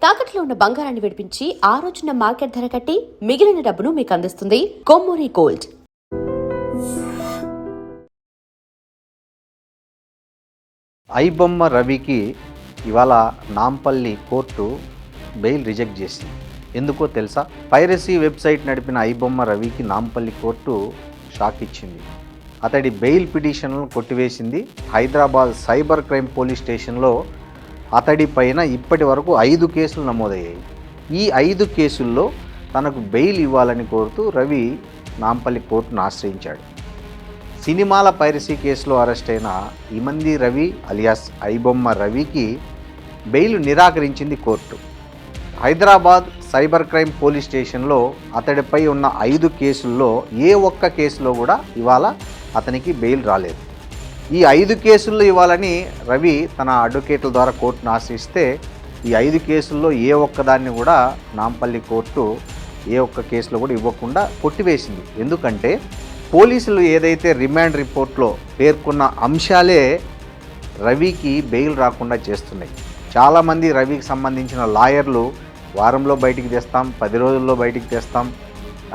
తాకట్లో ఉన్న బంగారాన్ని విడిపించి ఆ రోజున మార్కెట్ ధర కట్టి మిగిలిన డబ్బును మీకు అందిస్తుంది కొమ్మూరి గోల్డ్. ఐబొమ్మ రవికి ఇవాళ నాంపల్లి కోర్టు బెయిల్ రిజెక్ట్ చేసింది. ఎందుకో తెలుసా? పైరసీ వెబ్సైట్ నడిపిన ఐబొమ్మ రవికి నాంపల్లి కోర్టు షాక్ ఇచ్చింది. అతడి బెయిల్ పిటిషన్లను కొట్టివేసింది. హైదరాబాద్ సైబర్ క్రైమ్ పోలీస్ స్టేషన్లో అతడి పైన ఇప్పటి వరకు 5 కేసులు నమోదయ్యాయి. ఈ 5 కేసుల్లో తనకు బెయిల్ ఇవ్వాలని కోరుతూ రవి నాంపల్లి కోర్టును ఆశ్రయించాడు. సినిమాల పైరసీ కేసులో అరెస్ట్ అయిన ఇమంది రవి అలియాస్ ఐబొమ్మ రవికి బెయిల్ నిరాకరించింది court. Hyderabad cyber crime police స్టేషన్లో అతడిపై ఉన్న 5 కేసుల్లో ఏ ఒక్క కేసులో కూడా ఇవాళ అతనికి బెయిల్ రాలేదు. ఈ 5 కేసుల్లో ఇవ్వాలని రవి తన అడ్వకేట్ల ద్వారా కోర్టును ఆశ్రయిస్తే ఈ 5 కేసుల్లో ఏ ఒక్కదాన్ని కూడా నాంపల్లి కోర్టు ఏ ఒక్క కేసులో కూడా ఇవ్వకుండా కొట్టివేసింది. ఎందుకంటే పోలీసులు ఏదైతే రిమాండ్ రిపోర్ట్లో పేర్కొన్న అంశాలే రవికి బెయిల్ రాకుండా చేస్తున్నాయి. చాలామంది రవికి సంబంధించిన లాయర్లు వారంలో బయటికి తెస్తాం, 10 రోజుల్లో బయటికి తెస్తాం,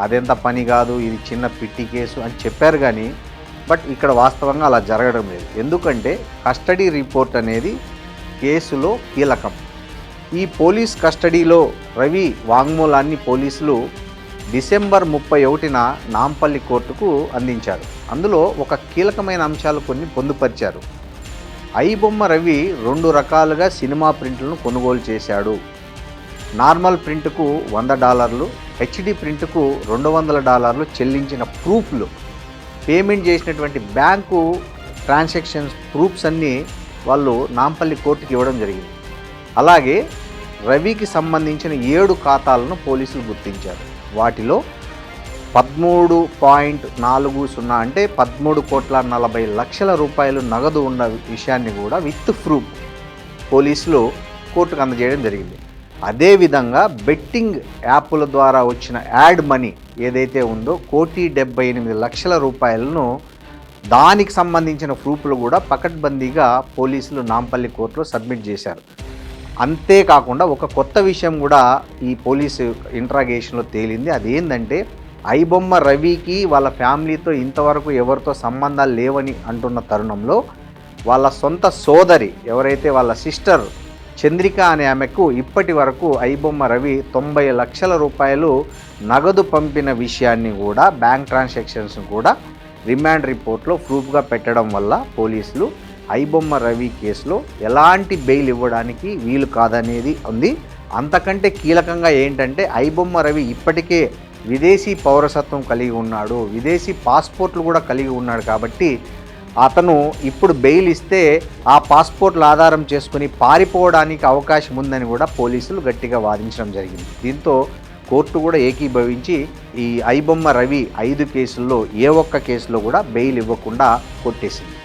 అదెంత పని కాదు, ఇది చిన్న పిట్టి కేసు అని చెప్పారు. కానీ బట్ ఇక్కడ వాస్తవంగా అలా జరగడం లేదు. ఎందుకంటే కస్టడీ రిపోర్ట్ అనేది కేసులో కీలకం. ఈ పోలీస్ కస్టడీలో రవి వాంగ్మూలాన్ని పోలీసులు డిసెంబర్ 31న నాంపల్లి కోర్టుకు అందించారు. అందులో ఒక కీలకమైన అంశాలు కొన్ని పొందుపరిచారు. ఐబొమ్మ రవి 2 రకాలుగా సినిమా ప్రింట్లను కొనుగోలు చేశాడు. నార్మల్ ప్రింట్కు $100, హెచ్డి ప్రింట్కు $200 చెల్లించిన ప్రూఫ్లు, పేమెంట్ చేసినటువంటి బ్యాంకు ట్రాన్సాక్షన్స్ ప్రూఫ్స్ అన్నీ వాళ్ళు నాంపల్లి కోర్టుకి ఇవ్వడం జరిగింది. అలాగే రవికి సంబంధించిన 7 ఖాతాలను పోలీసులు గుర్తించారు. వాటిలో 13.40 అంటే 13,40,00,000 రూపాయలు నగదు ఉన్న విషయాన్ని కూడా విత్ ప్రూఫ్ పోలీసులు కోర్టుకు అందజేయడం జరిగింది. అదేవిధంగా బెట్టింగ్ యాప్ల ద్వారా వచ్చిన యాడ్ మనీ ఏదైతే ఉందో 1,78,00,000 రూపాయలను దానికి సంబంధించిన ప్రూఫ్లు కూడా పకడ్బందీగా పోలీసులు నాంపల్లి కోర్టులో సబ్మిట్ చేశారు. అంతేకాకుండా ఒక కొత్త విషయం కూడా ఈ పోలీసు ఇంట్రాగేషన్లో తేలింది. అదేంటంటే ఐబొమ్మ రవికి వాళ్ళ ఫ్యామిలీతో ఇంతవరకు ఎవరితో సంబంధాలు లేవని అంటున్న తరుణంలో వాళ్ళ సొంత సోదరి ఎవరైతే వాళ్ళ సిస్టర్ చంద్రిక అనే ఆమెకు ఇప్పటి వరకు ఐబొమ్మ రవి 90 లక్షల రూపాయలు నగదు పంపిన విషయాన్ని కూడా బ్యాంక్ ట్రాన్సాక్షన్స్ కూడా రిమాండ్ రిపోర్ట్లో ప్రూఫ్గా పెట్టడం వల్ల పోలీసులు ఐబొమ్మ రవి కేసులో ఎలాంటి బెయిల్ ఇవ్వడానికి వీలు కాదనేది ఉంది. అంతకంటే కీలకంగా ఏంటంటే ఐబొమ్మ రవి ఇప్పటికే విదేశీ పౌరసత్వం కలిగి ఉన్నాడు, విదేశీ పాస్పోర్ట్లు కూడా కలిగి ఉన్నాడు. కాబట్టి అతను ఇప్పుడు బెయిల్ ఇస్తే ఆ పాస్పోర్ట్ల ఆధారం చేసుకుని పారిపోవడానికి అవకాశం ఉందని కూడా పోలీసులు గట్టిగా వాదించడం జరిగింది. దీంతో కోర్టు కూడా ఏకీభవించి ఈ ఐబొమ్మ రవి 5 కేసుల్లో ఏ ఒక్క కేసులో కూడా బెయిల్ ఇవ్వకుండా కొట్టేసింది.